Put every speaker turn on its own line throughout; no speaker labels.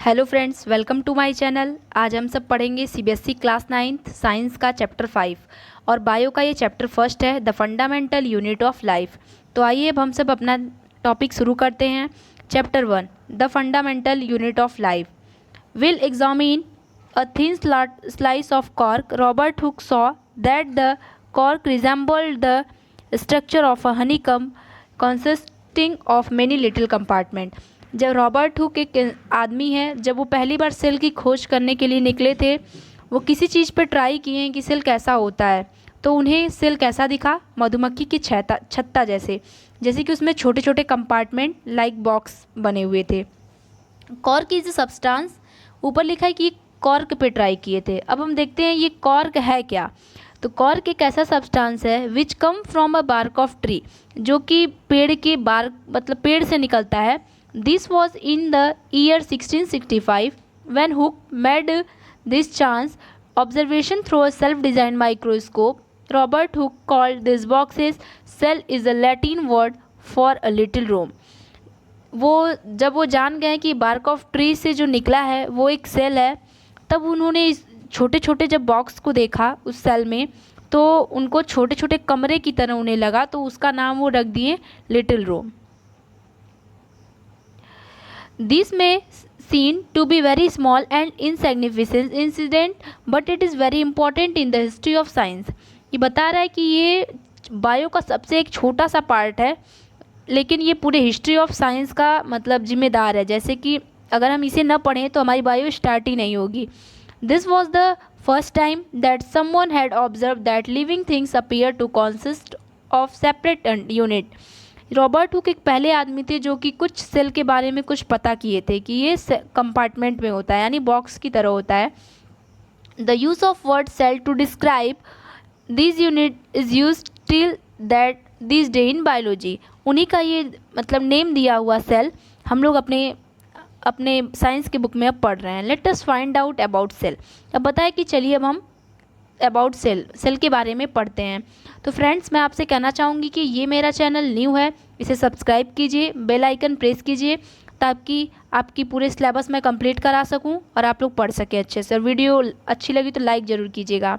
Hello friends, welcome to my channel. आज हम सब पढ़ेंगे सीबीएसई क्लास 9th साइंस का चैप्टर 5 और बायो का ये चैप्टर फर्स्ट है, the fundamental unit of life. तो आइए अब हम सब अपना टॉपिक शुरू करते हैं। Chapter 1, the fundamental unit of life will examine a thin slice of cork. Robert Hooke saw that the cork resembled the structure of a honeycomb consisting of many little compartment. जब रॉबर्ट हुक एक आदमी है, जब वो पहली बार सेल की खोज करने के लिए निकले थे, वो किसी चीज़ पे ट्राई किए हैं कि सेल कैसा होता है, तो उन्हें सेल कैसा दिखा? मधुमक्खी की छत्ता जैसे कि उसमें छोटे छोटे कंपार्टमेंट लाइक बॉक्स बने हुए थे। कॉर्क इज सब्सटेंस, ऊपर लिखा है कि कॉर्क पे ट्राई किए थे। अब हम देखते हैं ये कॉर्क है क्या। तो कॉर्क एक ऐसा सब्सटेंस है which come from a bark of tree, जो कि पेड़ के बार्क मतलब पेड़ से निकलता है। This was in the year 1665 when Hooke made this chance observation through a self design microscope. Robert Hooke called this boxes cell is a Latin word for a little room. जब वो जान गए कि बार्क ऑफ ट्री से जो निकला है वो एक सेल है, तब उन्होंने इस छोटे छोटे जब बॉक्स को देखा उस सेल में, तो उनको छोटे छोटे कमरे की तरह उन्हें लगा, तो उसका नाम वो रख दिए little room. This may seen to be very small and insignificant incident but it is very important in the history of science. ये बता रहा है कि ये बायो का सबसे एक छोटा सा पार्ट है, लेकिन ये पूरे हिस्ट्री ऑफ साइंस का मतलब जिम्मेदार है। जैसे कि अगर हम इसे न पढ़ें तो हमारी बायो स्टार्ट ही नहीं होगी। This was the first time that someone had observed that living things appear to consist of separate unit. Robert हुक एक पहले आदमी थे जो कि कुछ सेल के बारे में कुछ पता किए थे कि ये कंपार्टमेंट में होता है, यानी बॉक्स की तरह होता है। The use of word cell to describe this unit is use till that this day in biology. उन्हीं का ये मतलब नेम दिया हुआ सेल हम लोग अपने साइंस के बुक में अब पढ़ रहे हैं। Let us find out about cell. अब बताया कि चलिए अब हम अबाउट सेल के बारे में पढ़ते हैं। तो फ्रेंड्स, मैं आपसे कहना चाहूँगी कि ये मेरा चैनल न्यू है, इसे सब्सक्राइब कीजिए, बेल आइकन प्रेस कीजिए, ताकि आपकी पूरे सिलेबस में कंप्लीट करा सकूं और आप लोग पढ़ सकें अच्छे से। और वीडियो अच्छी लगी तो लाइक ज़रूर कीजिएगा।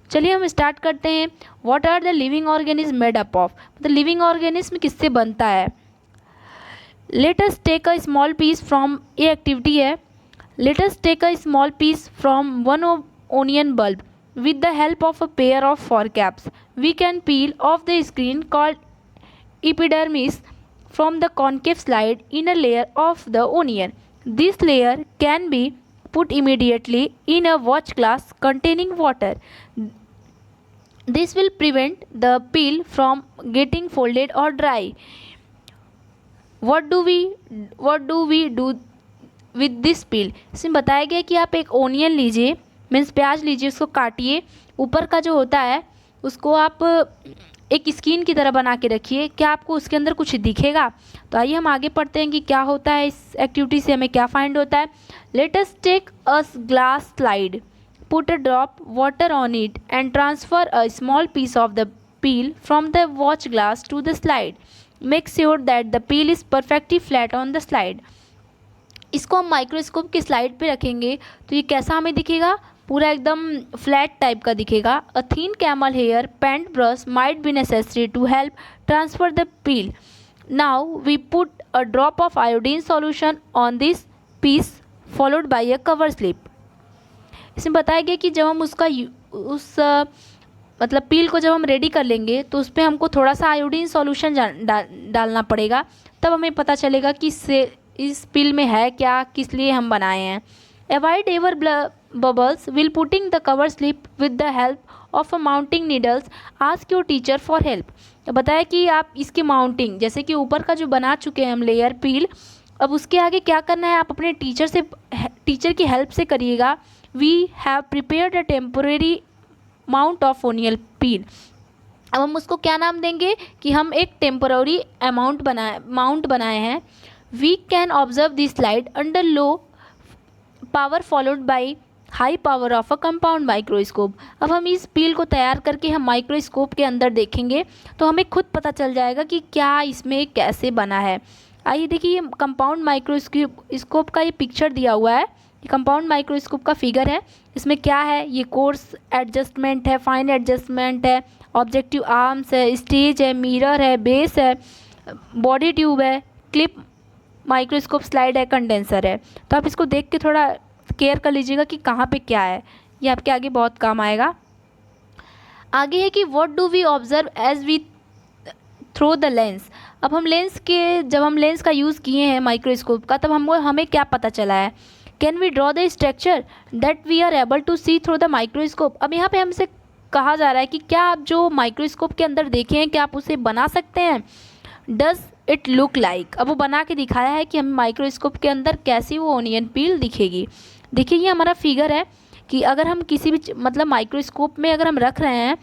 चलिए हम स्टार्ट करते हैं। What are the living organism made up of. मतलब लिविंग ऑर्गेनिज्म किससे बनता है। Let us take a small piece from ये एक्टिविटी है। Let us take a small piece from one onion bulb. With the help of a pair of forecaps, we can peel off the screen called epidermis from the concave slide in a layer of the onion. This layer can be put immediately in a watch glass containing water. This will prevent the peel from getting folded or dry. What do we do with this peel? इसमें बताया गया कि आप एक onion लीजिए, means प्याज लीजिए, उसको काटिए, ऊपर का जो होता है उसको आप एक स्किन की तरह बना के रखिए। क्या आपको उसके अंदर कुछ दिखेगा? तो आइए हम आगे पढ़ते हैं कि क्या होता है, इस एक्टिविटी से हमें क्या फाइंड होता है। Let us take a glass slide, put a drop water on it and transfer a small piece of the peel from the watch glass to the slide. Make sure that the peel is perfectly flat on the slide. इसको हम microscope की slide पे रखेंगे तो ये कैसा हमें दिखेगा? पूरा एकदम फ्लैट टाइप का दिखेगा। A thin camel hair paint brush might be necessary to help transfer the peel. Now we put a drop of iodine solution on this piece followed by a cover slip. इसमें बताया गया कि जब हम उस मतलब पील को जब हम रेडी कर लेंगे तो उस पर हमको थोड़ा सा आयोडीन सॉल्यूशन डालना पड़ेगा, तब हमें पता चलेगा कि इस पील में है क्या, किस लिए हम बनाए हैं। Avoid ever bubbles will putting the cover slip with the help of a mounting needles. Ask your teacher for help. तो बताया कि आप इसकी माउंटिंग, जैसे कि ऊपर का जो बना चुके हैं हम लेयर पील, अब उसके आगे क्या करना है, आप अपने टीचर की हेल्प से करिएगा। We have prepared a temporary mount of onion peel. अब हम उसको क्या नाम देंगे कि हम एक टेम्पोररी माउंट बनाए हैं। We can observe this slide under low power followed by high power of a compound microscope. अब हम इस पील को तैयार करके हम माइक्रोस्कोप के अंदर देखेंगे तो हमें खुद पता चल जाएगा कि क्या इसमें कैसे बना है। आइए देखिए, ये कंपाउंड माइक्रोस्कोप का ये पिक्चर दिया हुआ है, ये कंपाउंड माइक्रोस्कोप का फिगर है। इसमें क्या है, ये कोर्स एडजस्टमेंट है, फाइन एडजस्टमेंट है, ऑब्जेक्टिव आर्म्स है, स्टेज है, मिरर है, बेस है, बॉडी ट्यूब है, क्लिप माइक्रोस्कोप, स्लाइड है, कंडेंसर है। तो आप इसको देख के थोड़ा केयर कर लीजिएगा कि कहाँ पे क्या है, ये आपके आगे बहुत काम आएगा। आगे है कि what do we observe as we through the lens. अब हम जब हम लेंस का यूज़ किए हैं माइक्रोस्कोप का, तब हमें क्या पता चला है। Can we draw the structure that we are able to see through the microscope. अब यहाँ पे हमसे कहा जा रहा है कि क्या आप जो माइक्रोस्कोप के अंदर देखे हैं, क्या आप उसे बना सकते हैं। डज इट लुक लाइक, अब वो बना के दिखाया है कि हमें माइक्रोस्कोप के अंदर कैसी वो ओनियन पील दिखेगी। देखिए ये हमारा फिगर है कि अगर हम किसी भी मतलब माइक्रोस्कोप में अगर हम रख रहे हैं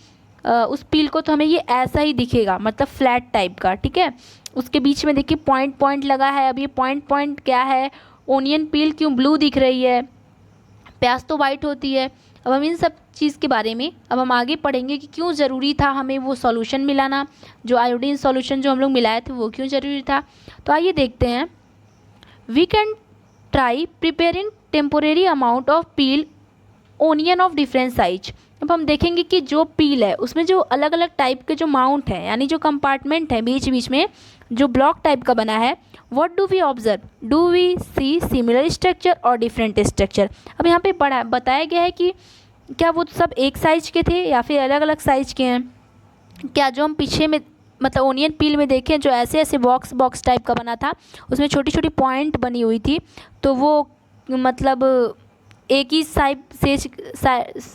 उस पील को, तो हमें ये ऐसा ही दिखेगा, मतलब फ्लैट टाइप का, ठीक है। उसके बीच में देखिए पॉइंट पॉइंट लगा है। अब ये पॉइंट पॉइंट क्या है, ओनियन पील क्यों ब्लू दिख रही है, प्याज तो वाइट होती है। अब हम इन सब चीज़ के बारे में अब हम आगे पढ़ेंगे कि क्यों ज़रूरी था हमें वो सॉल्यूशन मिलाना, जो आयोडीन सॉल्यूशन जो हम लोग मिलाए थे वो क्यों ज़रूरी था। तो आइए देखते हैं। We can try preparing temporary amount of peel onion of different size. अब हम देखेंगे कि जो पील है उसमें जो अलग अलग टाइप के जो माउंट है, यानी जो कंपार्टमेंट है बीच बीच में जो ब्लॉक टाइप का बना है, what do we observe, do we see similar structure और डिफरेंट स्ट्रक्चर। अब यहाँ पे बताया गया है कि क्या वो सब एक साइज के थे या फिर अलग अलग साइज के हैं। क्या जो हम पीछे में मतलब ओनियन पील में देखें जो ऐसे ऐसे बॉक्स बॉक्स टाइप का बना था, उसमें छोटी छोटी पॉइंट बनी हुई थी, तो वो मतलब एक ही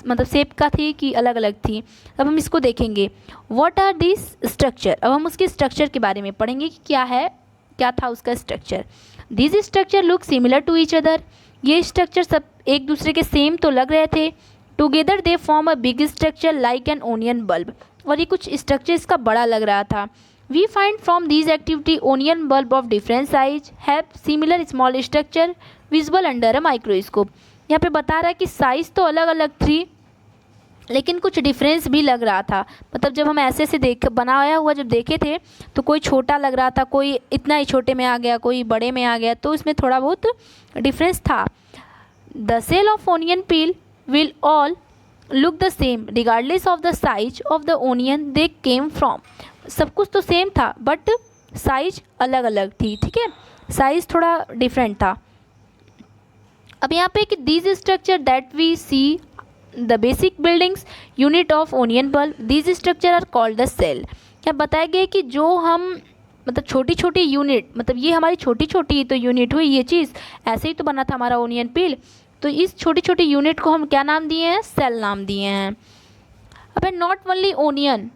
मतलब शेप का थी कि अलग अलग थी। अब हम इसको देखेंगे। व्हाट आर दिस स्ट्रक्चर, अब हम उसके स्ट्रक्चर के बारे में पढ़ेंगे कि क्या था उसका structure. This structure look similar to each other, ये स्ट्रक्चर सब एक दूसरे के सेम तो लग रहे थे। Together they form a big structure like an onion bulb, और ये कुछ स्ट्रक्चर इसका बड़ा लग रहा था। We find from this activity onion bulb of different size have similar small structure visible under a microscope. यहाँ पे बता रहा है कि साइज़ तो अलग अलग थी लेकिन कुछ डिफरेंस भी लग रहा था। मतलब जब हम ऐसे से बनाया हुआ जब देखे थे तो कोई छोटा लग रहा था, कोई इतना ही छोटे में आ गया, कोई बड़े में आ गया, तो इसमें थोड़ा बहुत डिफरेंस था। The cell of onion peel will all look the same regardless of the size of the onion they came from. सब कुछ तो सेम था बट साइज अलग अलग थी, ठीक है, साइज थोड़ा डिफरेंट था। अब यहाँ पे कि these structure that we see the basic buildings unit of onion bulb, these structure are called the cell. क्या बताया गया कि जो हम मतलब छोटी छोटी यूनिट, मतलब ये हमारी छोटी छोटी तो यूनिट हुई, ये चीज़ ऐसे ही तो बना था हमारा ओनियन पील, तो इस छोटी छोटी यूनिट को हम क्या नाम दिए हैं, सेल नाम दिए हैं। अब नॉट ओनली ओनियन,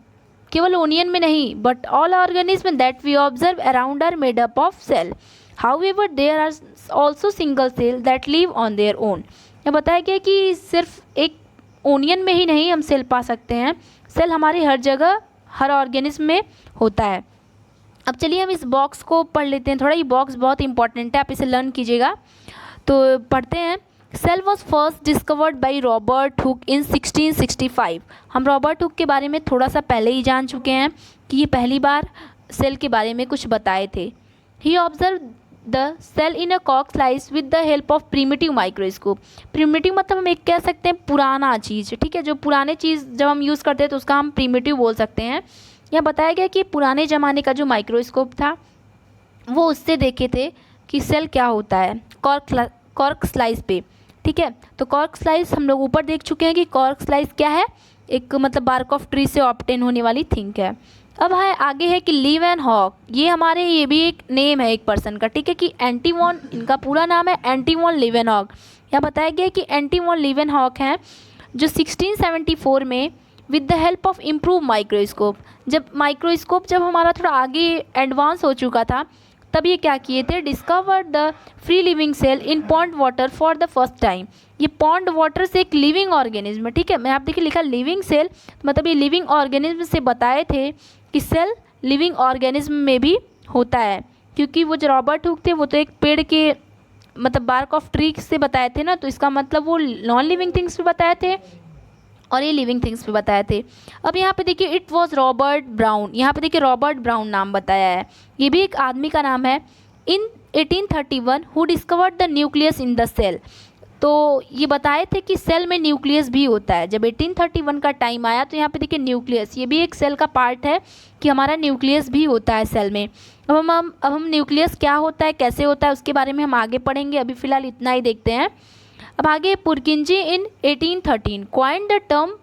केवल ओनियन में नहीं, but all organism that we observe around are made up of cell. However, there are also single cell that live on their own। यह बताया गया कि सिर्फ एक ओनियन में ही नहीं हम सेल पा सकते हैं, सेल हमारी हर जगह हर ऑर्गेनिज्म में होता है। अब चलिए हम इस बॉक्स को पढ़ लेते हैं थोड़ा, ये बॉक्स बहुत इंपॉर्टेंट है, आप इसे लर्न कीजिएगा। तो पढ़ते हैं। Cell was first discovered by Robert Hooke in 1665। हम रॉबर्ट हुक के बारे में थोड़ा सा पहले ही जान चुके हैं कि ये पहली बार सेल के बारे में कुछ बताए थे। He observe the cell in a cork slice with the help of primitive microscope. Primitive मतलब हम एक कह सकते हैं पुराना चीज़, ठीक है, जो पुराने चीज़ जब हम यूज़ करते हैं तो उसका हम प्रिमिटिव बोल सकते हैं। यह बताया गया कि पुराने ज़माने का जो माइक्रोस्कोप था वो उससे देखे थे कि सेल क्या होता है कॉर्क स्लाइस पे, ठीक है। तो कॉर्क स्लाइस हम लोग ऊपर देख चुके हैं कि कॉर्क स्लाइस क्या है, एक मतलब बार्क ऑफ ट्री से ऑब्टेन होने वाली थिंग है। अब है आगे है कि लीवेनहॉक, ये भी एक नेम है एक पर्सन का, ठीक है, कि एंटीवॉन, इनका पूरा नाम है एंटीवॉन लीवेनहॉक। यह बताया गया कि एंटीवॉन लीवेनहॉक हैं जो 1674 में with the help of improve microscope, जब हमारा थोड़ा आगे एडवांस हो चुका था तब ये क्या किए थे, discover the free living cell in pond water for the first time. ये पॉन्ड वाटर से एक लिविंग ऑर्गेनिज्म है, ठीक है, मैं आप देखिए लिखा लिविंग सेल, मतलब ये लिविंग ऑर्गेनिज्म से बताए थे कि सेल लिविंग ऑर्गेनिज्म में भी होता है, क्योंकि वो जो रॉबर्ट हुक थे वो तो एक पेड़ के मतलब बार्क ऑफ ट्री से बताए थे ना, तो इसका मतलब वो नॉन लिविंग थिंग्स पे बताए थे और ये लिविंग थिंग्स पे बताए थे। अब यहाँ पे देखिए इट वाज रॉबर्ट ब्राउन, यहाँ पे देखिए रॉबर्ट ब्राउन नाम बताया है, ये भी एक आदमी का नाम है। In 1831 who discovered the nucleus in the cell. तो ये बताए थे कि सेल में न्यूक्लियस भी होता है। जब 1831 का टाइम आया तो यहाँ पे देखिए न्यूक्लियस, ये भी एक सेल का पार्ट है कि हमारा न्यूक्लियस भी होता है सेल में। अब हम न्यूक्लियस क्या होता है, कैसे होता है, उसके बारे में हम आगे पढ़ेंगे। अभी फ़िलहाल इतना ही देखते हैं। अब आगे, Purkinje in 1813 coined the term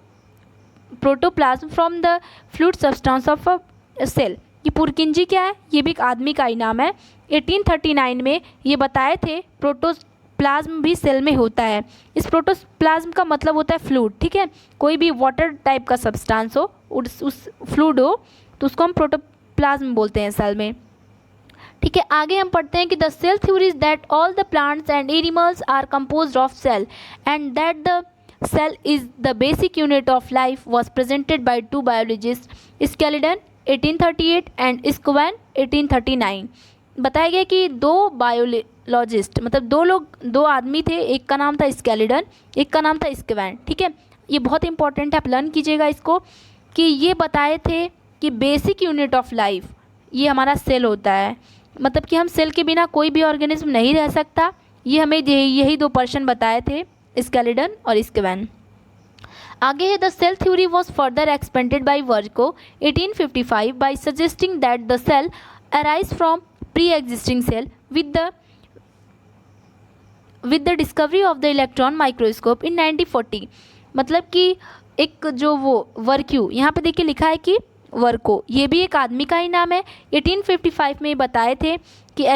protoplasm from the fluid substance of a cell. ये पुरकिंजी क्या है, ये भी एक आदमी का ही नाम है। 1839 में ये बताए थे प्रोटोप्लाज्म भी सेल में होता है। इस प्रोटोप्लाज्म का मतलब होता है फ्लूइड, ठीक है, कोई भी वाटर टाइप का सब्सटेंस हो, उस फ्लूइड हो, तो उसको हम प्रोटोप्लाज्म बोलते हैं सेल में। ठीक है, आगे हम पढ़ते हैं कि the cell theory is that all the plants and animals are composed of cell and that the cell is the basic unit of life was presented by two biologists, Skeleton 1838 and Scoven 1839। बताया गया कि दो biologist, मतलब दो आदमी थे, एक का नाम था स्केलेटन, एक का नाम था स्कोवेन। ठीक है, ये बहुत इंपॉर्टेंट है, आप लर्न कीजिएगा इसको, कि ये बताए थे कि बेसिक यूनिट ऑफ लाइफ ये हमारा सेल होता है, मतलब कि हम सेल के बिना कोई भी ऑर्गेनिज्म नहीं रह सकता। ये हमें यही दो पर्सन बताए थे, स्केलेटन और स्कोवेन। आगे है, the cell theory was further expanded by Virchow 1855 by suggesting that the cell arise from pre existing cell with the discovery of the electron microscope in 1940। मतलब कि एक जो वो वर्क्यू, यहाँ पे देखिए लिखा है कि वर्को, ये भी एक आदमी का ही नाम है। 1855 में बताए थे कि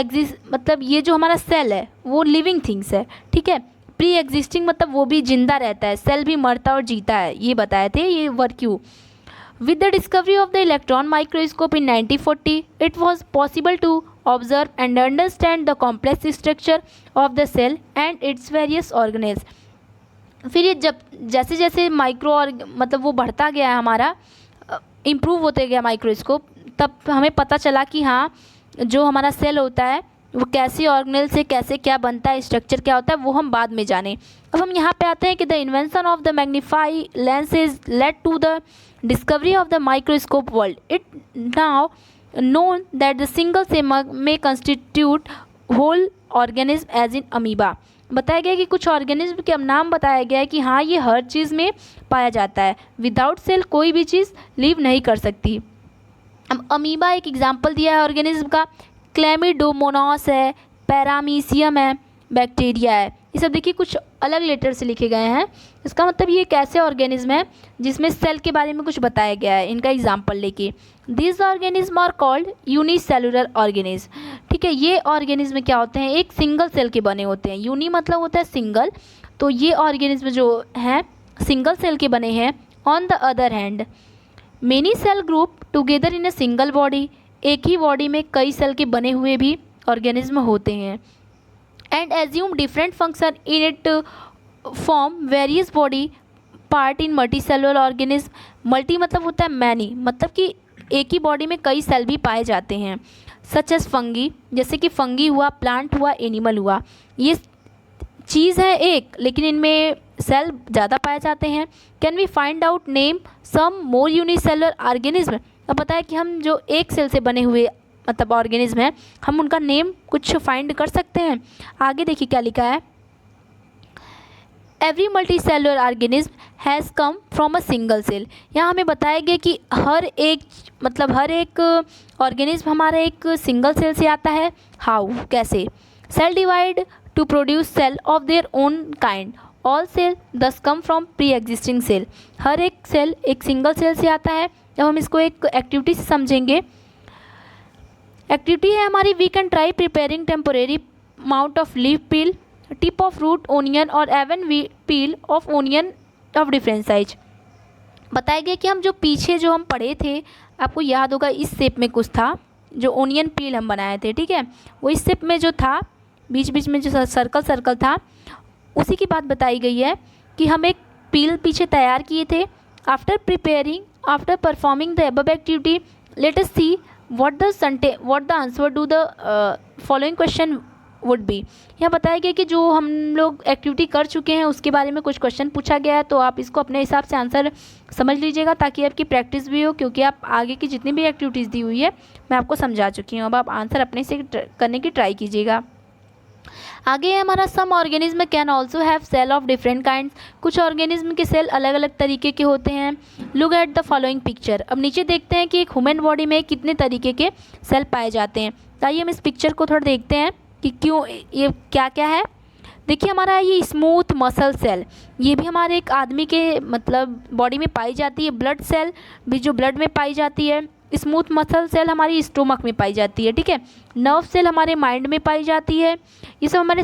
मतलब ये जो हमारा सेल है वो लिविंग थिंग्स है। ठीक है, प्री एग्जिस्टिंग मतलब वो भी जिंदा रहता है, सेल भी मरता और जीता है, ये बताए थे ये Virchow. With the discovery of the electron microscope in 1940 it was possible to observe and understand the complex structure of the cell and its various organelles. फिर ये जब जैसे जैसे मतलब वो बढ़ता गया हमारा, इम्प्रूव होते गया माइक्रोस्कोप, तब हमें पता चला कि हाँ, जो हमारा सेल होता है वो कैसे ऑर्गेनेल से कैसे क्या बनता है, स्ट्रक्चर क्या होता है, वो हम बाद में जाने। अब हम यहाँ पे आते हैं कि the invention of the magnify lenses led to the discovery of the microscope world. It now known that the single cell may constitute whole organism as in amoeba. बताया गया कि कुछ ऑर्गेनिज्म के नाम बताया गया है कि हाँ, ये हर चीज़ में पाया जाता है, विदाउट सेल कोई भी चीज़ लिव नहीं कर सकती। अब अमीबा एक एग्जाम्पल दिया है ऑर्गेनिज्म का, क्लेमिडोमोनास है, पैरामीशियम है, बैक्टीरिया है। ये सब देखिए कुछ अलग लेटर से लिखे गए हैं, इसका मतलब ये एक ऐसे ऑर्गेनिज्म है जिसमें सेल के बारे में कुछ बताया गया है, इनका एग्जाम्पल लेके। This organism are called unicellular organism. ठीक है, ये ऑर्गेनिज्म क्या होते हैं, एक सिंगल सेल के बने होते हैं। यूनी मतलब होता है सिंगल, तो ये ऑर्गेनिज्म जो हैं सिंगल सेल के बने हैं। On the other hand many cell group together in a single body, एक ही बॉडी में कई सेल के बने हुए भी ऑर्गेनिज्म होते हैं। And assume different function in it form various body part in multi cellular organism. Multi मतलब होता है मैनी, मतलब कि एक ही बॉडी में कई सेल भी पाए जाते हैं। सच एज फंगी, जैसे कि फंगी हुआ, प्लांट हुआ, एनिमल हुआ, ये चीज़ है एक, लेकिन इनमें सेल ज़्यादा पाए जाते हैं। Can we find out name some more unicellular organism. अब पता है कि हम जो एक सेल से बने हुए मतलब ऑर्गेनिज्म हैं, हम उनका नेम कुछ फाइंड कर सकते हैं। आगे देखिए क्या लिखा है, every multicellular organism has come from a single cell. यहाँ हमें बताया गया कि हर एक ऑर्गेनिज्म हमारा एक सिंगल सेल से आता है। हाउ, कैसे? Cell divide to produce cell of their own kind, all cell thus come from pre existing cell. हर एक सेल एक सिंगल सेल से आता है। जब हम इसको एक एक्टिविटी से समझेंगे, एक्टिविटी है हमारी, we can try preparing temporary amount of leaf peel, tip of root onion और even we peel of onion of different size. बताया गया कि हम जो पीछे जो हम पढ़े थे, आपको याद होगा इस शेप में कुछ था, जो ओनियन पील हम बनाए थे। ठीक है, वो इस शेप में जो था, बीच बीच में जो सर्कल था, उसी की बात बताई गई है कि हम एक पील पीछे तैयार किए थे। After performing the above activity let us see what the answer to the following question would be. यहाँ बताया गया कि जो हम लोग एक्टिविटी कर चुके हैं उसके बारे में कुछ क्वेश्चन पूछा गया है, तो आप इसको अपने हिसाब से आंसर समझ लीजिएगा ताकि आपकी प्रैक्टिस भी हो, क्योंकि आप आगे की जितनी भी एक्टिविटीज़ दी हुई है मैं आपको समझा चुकी हूँ। अब आप आंसर अपने से करने की ट्राई कीजिएगा। आगे है हमारा some organism can also have cell of different kinds. कुछ ऑर्गेनिज्म के सेल अलग अलग तरीके के होते हैं। Look at the following picture. अब नीचे देखते हैं कि एक ह्यूमन बॉडी में कितने तरीके के सेल पाए जाते हैं। तो आइए हम इस पिक्चर को थोड़ा देखते हैं कि क्यों ये क्या क्या है। देखिए हमारा ये स्मूथ मसल सेल, ये भी हमारे एक आदमी के मतलब बॉडी में पाई जाती है। ब्लड सेल भी जो ब्लड में पाई जाती है। स्मूथ मसल सेल हमारी स्टोमक में पाई जाती है, ठीक है। नर्व सेल हमारे माइंड में पाई जाती है। ये सब हमारे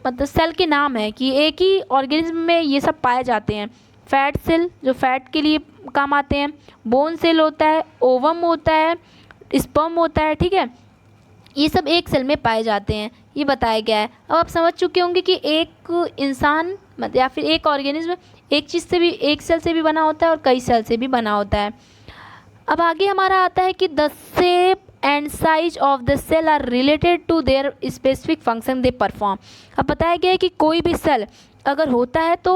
मतलब सेल के नाम है कि एक ही ऑर्गेनिज्म में ये सब पाए जाते हैं। फैट सेल जो फैट के लिए काम आते हैं। बोन सेल होता है, ओवम होता है, स्पर्म होता है, ठीक है। ये सब एक सेल में पाए जाते हैं, ये बताया गया है। अब आप समझ चुके होंगे कि एक इंसान या फिर एक ऑर्गेनिज्म एक चीज़ से भी, एक सेल से भी बना होता है और कई सेल से भी बना होता है। अब आगे हमारा आता है कि the shape and size of the cell are related to their specific function they perform. अब बताया गया है कि कोई भी सेल अगर होता है तो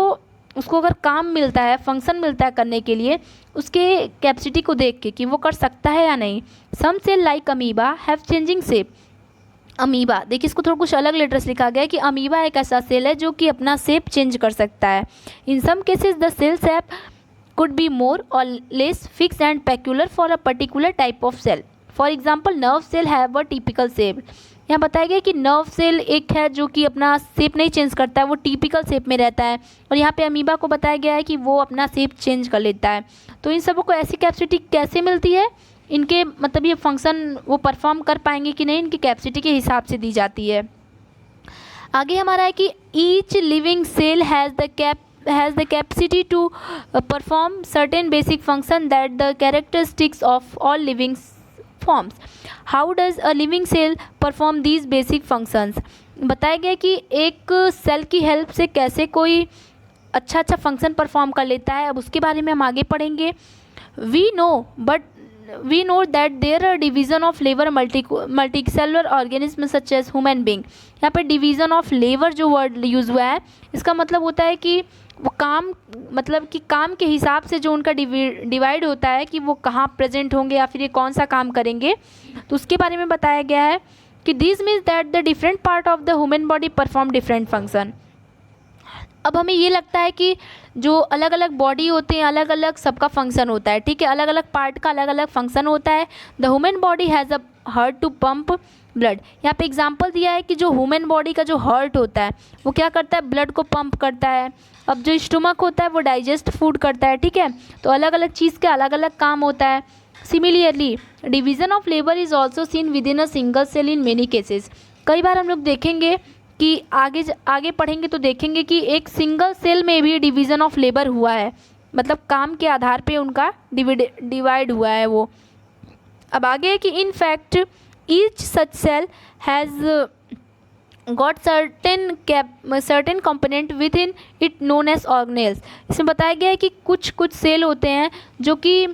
उसको अगर काम मिलता है, फंक्शन मिलता है करने के लिए, उसके कैपेसिटी को देख के कि वो कर सकता है या नहीं। Some cell like amoeba have changing shape. Amoeba, देखिए इसको थोड़ा कुछ अलग लेटर्स लिखा गया है कि अमीबा एक ऐसा सेल है जो कि अपना शेप चेंज कर सकता है। In some cases the cell shape could be more or less fixed and peculiar for a particular type of cell. For example, nerve cell have a typical shape. यहाँ बताया गया कि नर्व सेल एक है जो कि अपना शेप नहीं चेंज करता है, वो टिपिकल शेप में रहता है। और यहाँ पे अमीबा को बताया गया है कि वो अपना शेप चेंज कर लेता है। तो इन सबको ऐसी कैपेसिटी कैसे मिलती है, इनके मतलब ये फंक्शन वो परफॉर्म कर पाएंगे कि नहीं, इनकी कैपेसिटी के हिसाब से दी जाती है। आगे हमारा है कि each living cell has the capacity to perform certain basic function that the characteristics of all living forms. How does a living cell perform these basic functions? बताया गया कि एक सेल की हेल्प से कैसे कोई अच्छा फंक्शन परफॉर्म कर लेता है। अब उसके बारे में हम आगे पढ़ेंगे। We know that there are division of labor multicellular organisms such as human being. यहाँ पे division of labor जो वर्ड यूज़ हुआ है, इसका मतलब होता है कि वो काम मतलब कि काम के हिसाब से जो उनका डिवाइड होता है कि वो कहाँ प्रेजेंट होंगे या फिर ये कौन सा काम करेंगे, तो उसके बारे में बताया गया है कि this means that the different part of the human body perform different function. अब हमें ये लगता है कि जो अलग अलग बॉडी होते हैं अलग अलग सबका फंक्शन होता है, ठीक है, अलग अलग पार्ट का अलग अलग फंक्शन होता है। The human body has a heart to pump blood. यहाँ पे एग्जांपल दिया है कि जो ह्यूमन बॉडी का जो हार्ट होता है वो क्या करता है, ब्लड को पंप करता है। अब जो स्टोमक होता है वो डाइजेस्ट फूड करता है, ठीक है। तो अलग अलग चीज़ के अलग अलग काम होता है। Similarly division of labour is also seen within a single cell in many cases. कई बार हम लोग देखेंगे कि आगे पढ़ेंगे तो देखेंगे कि एक सिंगल सेल में भी डिवीज़न ऑफ लेबर हुआ है, मतलब काम के आधार पे उनका डिवाइड हुआ है वो। अब आगे है कि in fact each such cell has got certain component within it known as organelles. इसमें बताया गया है कि कुछ सेल होते हैं जो कि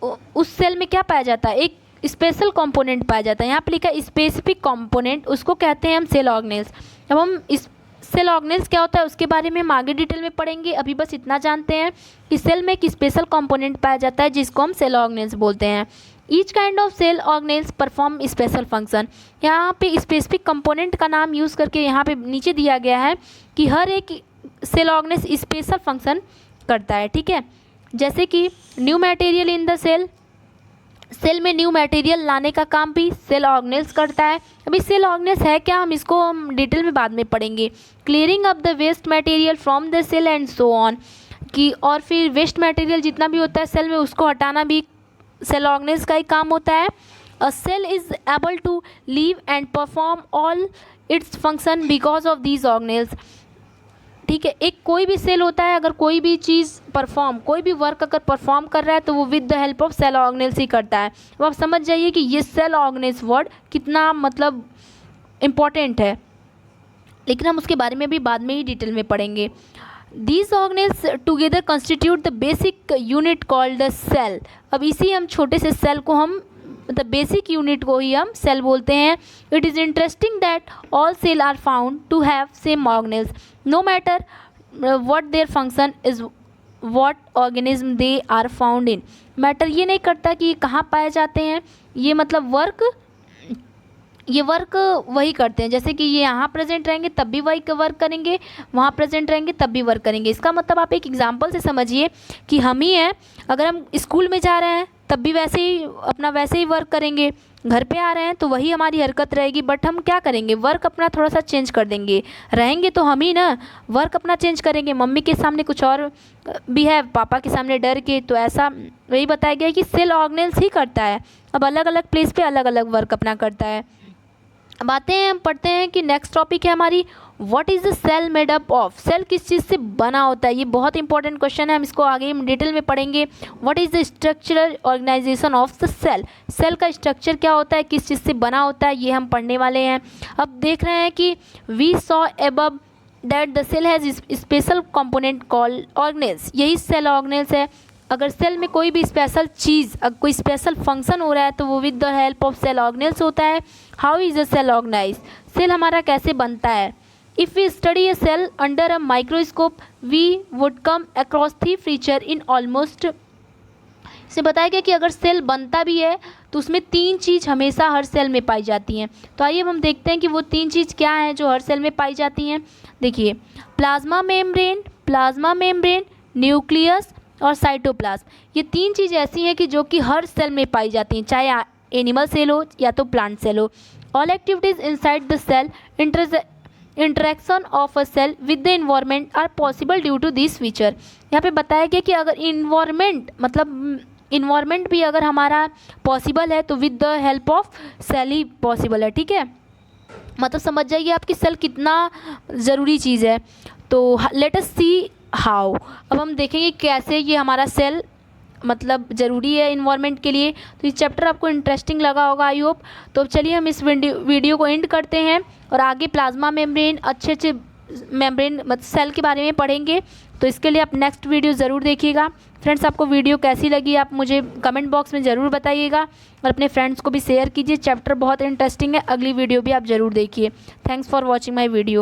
उस सेल में क्या पाया जाता है, एक स्पेशल कंपोनेंट पाया जाता है। यहाँ पे लिखा है स्पेसिफिक कंपोनेंट, उसको कहते हैं हम सेल ऑर्गेनेल्स। अब हम इस सेल ऑर्गेनेल्स क्या होता है उसके बारे में हम आगे डिटेल में पढ़ेंगे। अभी बस इतना जानते हैं कि सेल में एक स्पेशल कंपोनेंट पाया जाता है जिसको हम सेल ऑर्गेनेल्स बोलते हैं। Each kind of cell organelles perform special function. यहाँ पे स्पेसिफिक कंपोनेंट का नाम यूज़ करके यहाँ पे नीचे दिया गया है कि हर एक सेल ऑर्गेनेल्स स्पेशल फंक्शन करता है, ठीक है। जैसे कि new material in the cell में न्यू मटेरियल लाने का काम भी सेल ऑर्गेनेल्स करता है। अभी सेल ऑर्गेनेल्स है क्या, हम इसको हम डिटेल में बाद में पढ़ेंगे। Clearing up the waste material from the cell and so on, कि और फिर वेस्ट मटेरियल जितना भी होता है सेल में उसको हटाना भी सेल ऑर्गेनेल्स का ही काम होता है। A cell is able to live and perform all its function because of these organelles, ठीक है। एक कोई भी सेल होता है, अगर कोई भी चीज़ कोई भी वर्क अगर परफॉर्म कर रहा है तो वो with the help of cell organelles ही करता है। अब आप समझ जाइए कि ये सेल ऑर्गेनेल्स वर्ड कितना मतलब इम्पॉर्टेंट है, लेकिन हम उसके बारे में भी बाद में ही डिटेल में पढ़ेंगे। These organelles together constitute the basic unit called the cell। अब इसी हम छोटे से सेल को हम मतलब बेसिक यूनिट को ही हम सेल बोलते हैं। It is interesting that all cell are found to have same organelles no matter what their function is what organism they are found in. Matter ये नहीं करता कि ये कहाँ पाए जाते हैं, ये मतलब ये वर्क वही करते हैं, जैसे कि ये यहाँ प्रेजेंट रहेंगे तब भी वही वर्क करेंगे, वहाँ प्रेजेंट रहेंगे तब भी वर्क करेंगे। इसका मतलब आप एक एग्जांपल से समझिए कि हम ही हैं, अगर हम स्कूल में जा रहे हैं तब भी वैसे ही वर्क करेंगे, घर पे आ रहे हैं तो वही हमारी हरकत रहेगी, बट हम क्या करेंगे, वर्क अपना थोड़ा सा चेंज कर देंगे। रहेंगे तो हम ही ना, वर्क अपना चेंज करेंगे, मम्मी के सामने कुछ और बिहेव, पापा के सामने डर के, तो ऐसा वही बताया गया है कि सेल ऑर्गेनेल्स ही करता है, अब अलग अलग प्लेस पे अलग अलग वर्क अपना करता है। अब आते हैं, हम पढ़ते हैं कि नेक्स्ट टॉपिक है हमारी what is the cell made up of. Cell किस चीज़ से बना होता है, ये बहुत इंपॉर्टेंट क्वेश्चन है, हम इसको आगे हम डिटेल में पढ़ेंगे। What is the structural organisation of the cell, cell का स्ट्रक्चर क्या होता है, किस चीज़ से बना होता है, ये हम पढ़ने वाले हैं। अब देख रहे हैं कि we saw above that the cell has special component called organelles, यही सेल ऑर्गेनेल्स है। अगर सेल में कोई भी स्पेशल चीज़, अगर कोई स्पेशल फंक्शन हो रहा है तो वो with the help of cell organelles होता है। How is a cell organise, cell हमारा कैसे बनता है। If we study a cell under a microscope we would come across three feature in almost, इसे बताया गया कि अगर सेल बनता भी है तो उसमें तीन चीज़ हमेशा हर सेल में पाई जाती हैं। तो आइए हम देखते हैं कि वो तीन चीज़ क्या हैं जो हर सेल में पाई जाती हैं। देखिए, प्लाज्मा मेम्ब्रेन, न्यूक्लियस और साइटोप्लाज्म, ये तीन चीज़ ऐसी हैं कि जो कि हर सेल में पाई जाती हैं, चाहे एनिमल सेल हो या तो प्लांट सेल हो। All activities inside the cell, interaction of a cell with the environment are possible due to this feature. यहाँ पे बताया गया कि अगर इन्वायरमेंट भी अगर हमारा पॉसिबल है तो with the help of cell ही पॉसिबल है। ठीक है, मतलब समझ जाइए आपकी सेल कितना ज़रूरी चीज़ है। तो लेट अस सी हाउ, अब हम देखेंगे कैसे ये हमारा सेल मतलब ज़रूरी है इन्वायरमेंट के लिए। तो ये चैप्टर आपको इंटरेस्टिंग लगा होगा, आई होप। तो चलिए हम इस वीडियो को एंड करते हैं और आगे प्लाज्मा मेम्ब्रेन, अच्छे मेम्ब्रेन मतलब सेल के बारे में पढ़ेंगे। तो इसके लिए आप नेक्स्ट वीडियो ज़रूर देखिएगा। फ्रेंड्स, आपको वीडियो कैसी लगी आप मुझे कमेंट बॉक्स में ज़रूर बताइएगा और अपने फ्रेंड्स को भी शेयर कीजिए। चैप्टर बहुत इंटरेस्टिंग है, अगली वीडियो भी आप ज़रूर देखिए। Thanks for watching my video.